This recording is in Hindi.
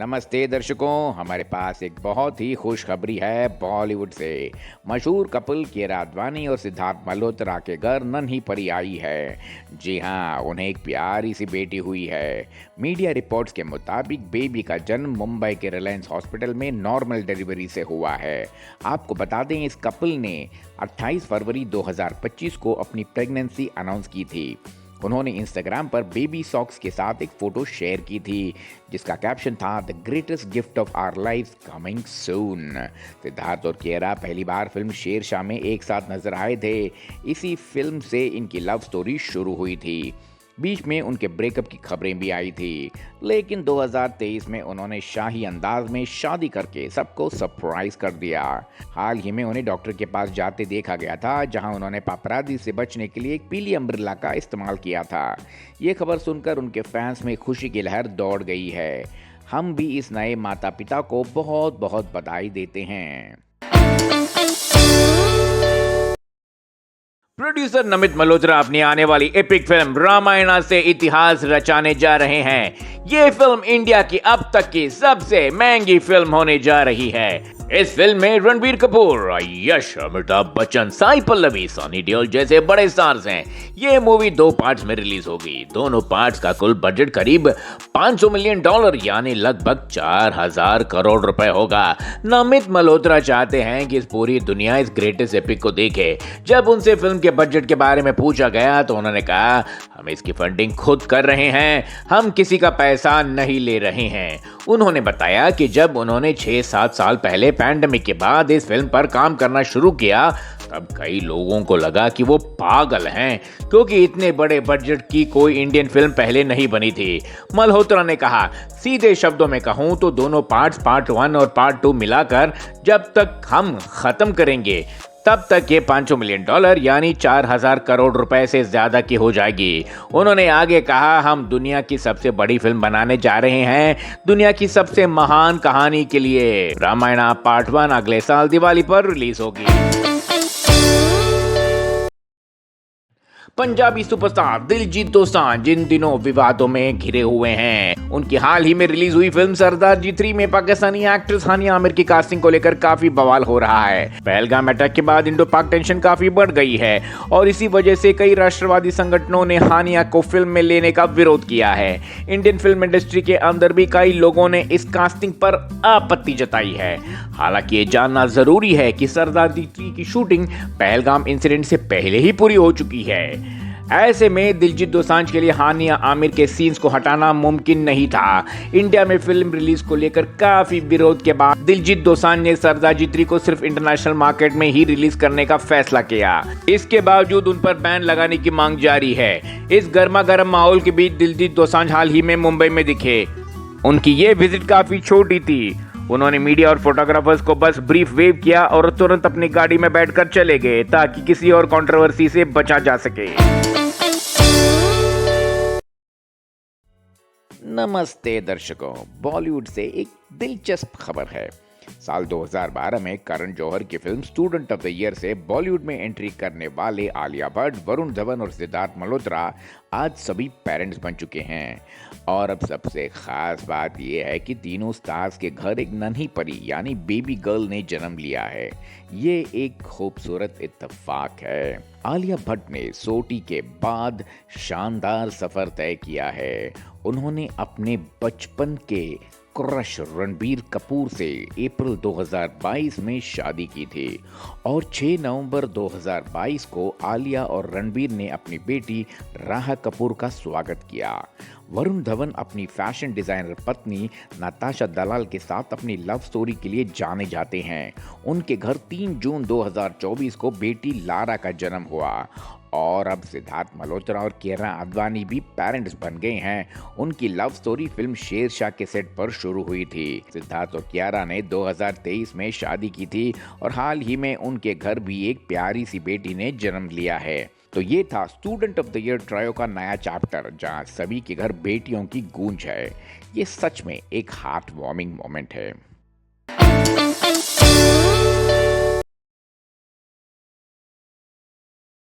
नमस्ते दर्शकों, हमारे पास एक बहुत ही खुशखबरी है बॉलीवुड से। मशहूर कपल कियारा आडवाणी और सिद्धार्थ मल्होत्रा के घर नन्ही परी आई है। जी हाँ, उन्हें एक प्यारी सी बेटी हुई है। मीडिया रिपोर्ट्स के मुताबिक बेबी का जन्म मुंबई के रिलायंस हॉस्पिटल में नॉर्मल डिलीवरी से हुआ है। आपको बता दें, इस कपल ने 28 फरवरी 2025 को अपनी प्रेगनेंसी अनाउंस की थी। उन्होंने इंस्टाग्राम पर बेबी सॉक्स के साथ एक फोटो शेयर की थी, जिसका कैप्शन था the greatest gift of our life coming soon. Siddharth और कियारा पहली बार फिल्म शेरशाह में एक साथ नजर आए थे। इसी फिल्म से इनकी लव स्टोरी शुरू हुई थी। बीच में उनके ब्रेकअप की खबरें भी आई थी, लेकिन 2023 में उन्होंने शाही अंदाज में शादी करके सबको सरप्राइज कर दिया। हाल ही में उन्हें डॉक्टर के पास जाते देखा गया था, जहां उन्होंने पापराजी से बचने के लिए एक पीली अम्ब्रेला का इस्तेमाल किया था। ये खबर सुनकर उनके फैंस में खुशी की लहर दौड़ गई है। हम भी इस नए माता पिता को बहुत बहुत बधाई देते हैं। प्रोड्यूसर नमित मल्होत्रा अपनी आने वाली एपिक फिल्म रामायणा से इतिहास रचाने जा रहे हैं। ये फिल्म इंडिया की अब तक की सबसे महंगी फिल्म होने जा रही है। इस फिल्म में रणबीर कपूर, यश, अमिताभ बच्चन, साई पल्लवी, सनी देओल जैसे बड़े स्टार्स हैं। ये मूवी 2 पार्ट्स में रिलीज होगी। दोनों पार्ट्स का कुल बजट करीब $500 मिलियन यानी लगभग 4000 करोड़ रुपए होगा। नमित मल्होत्रा चाहते हैं कि इस पूरी दुनिया इस ग्रेटेस्ट एपिक को देखे। जब उनसे फिल्म के बजट के बारे में पूछा गया तो उन्होंने कहा, हम इसकी फंडिंग खुद कर रहे हैं, हम किसी का पैसा नहीं ले रहे हैं। उन्होंने बताया कि जब उन्होंने 6-7 साल पहले पैंडेमिक के बाद इस फिल्म पर काम करना शुरू किया, तब कई लोगों को लगा कि वो पागल हैं, क्योंकि इतने बड़े बजट की कोई इंडियन फिल्म पहले नहीं बनी थी। मल्होत्रा ने कहा, सीधे शब्दों में कहूं तो दोनों पार्ट्स, पार्ट 1 और पार्ट 2 मिलाकर जब तक हम खत्म करेंगे, तब तक ये $500 मिलियन यानी 4000 करोड़ रुपए से ज्यादा की हो जाएगी। उन्होंने आगे कहा, हम दुनिया की सबसे बड़ी फिल्म बनाने जा रहे हैं, दुनिया की सबसे महान कहानी के लिए। रामायणा पार्ट 1 अगले साल दिवाली पर रिलीज होगी। पंजाबी सुपरस्टार दिलजीत दोसांझ जिन दिनों विवादों में घिरे हुए हैं। उनकी हाल ही में रिलीज हुई फिल्म सरदार जी 3 में पाकिस्तानी एक्ट्रेस हानिया आमिर की कास्टिंग को लेकर काफी बवाल हो रहा है। पहलगाम अटैक के बाद इंडो पाक टेंशन काफी बढ़ गई है और इसी वजह से कई राष्ट्रवादी संगठनों ने हानिया को फिल्म में लेने का विरोध किया है। इंडियन फिल्म इंडस्ट्री के अंदर भी कई लोगों ने इस कास्टिंग पर आपत्ति जताई है। हालांकि ये जानना जरूरी है कि सरदार जी 3 की शूटिंग पहलगाम इंसिडेंट से पहले ही पूरी हो चुकी है। ऐसे में दिलजीत दोसांझ के लिए हानिया आमिर के सीन्स को हटाना मुमकिन नहीं था। इंडिया में फिल्म रिलीज को लेकर काफी विरोध के बाद दिलजीत दोसांझ ने सरदार जी 3 को सिर्फ इंटरनेशनल मार्केट में ही रिलीज करने का फैसला किया। इसके बावजूद उन पर बैन लगाने की मांग जारी है। इस गर्मा गर्म माहौल के बीच दिलजीत दोसांझ हाल ही में मुंबई में दिखे। उनकी ये विजिट काफी छोटी थी। उन्होंने मीडिया और फोटोग्राफर्स को बस ब्रीफ वेव किया और तुरंत अपनी गाड़ी में बैठकर चले गए, ताकि किसी और कंट्रोवर्सी से बचा जा सके। नमस्ते दर्शकों, बॉलीवुड से एक दिलचस्प खबर है। साल 2012 में करण जौहर की film student of the year से बॉलीवुड में एंट्री करने वाले आलिया भट्ट, वरुण धवन और सिद्धार्थ मल्होत्रा आज सभी पेरेंट्स बन चुके हैं। और अब सबसे खास बात यह है कि तीनों स्टार्स के घर एक नन्ही परी यानी बेबी गर्ल ने जन्म लिया है। ये एक खूबसूरत इत्तेफाक है। आलिया भट्ट ने सोटी के बाद शानदार सफर तय किया है। उन्होंने अपने बचपन के क्रश रणबीर कपूर से अप्रैल 2022 में शादी की थी और 6 नवंबर 2022 को आलिया और रणबीर ने अपनी बेटी राहा कपूर का स्वागत किया। वरुण धवन अपनी फैशन डिजाइनर पत्नी नताशा दलाल के साथ अपनी लव स्टोरी के लिए जाने जाते हैं। उनके घर 3 जून 2024 को बेटी लारा का जन्म हुआ और अब सिद्धार्थ मल्होत्रा और कियारा आडवाणी भी पेरेंट्स बन गए हैं। उनकी लव स्टोरी फिल्म शेरशाह के सेट पर शुरू हुई थी। सिद्धार्थ और कियारा ने 2023 में शादी की थी और हाल ही में उनके घर भी एक प्यारी सी बेटी ने जन्म लिया है। तो ये था student of the year trio का नया चैप्टर, जहां सभी के घर बेटियों की गूंज है। ये सच में एक हार्ट वार्मिंग मोमेंट है।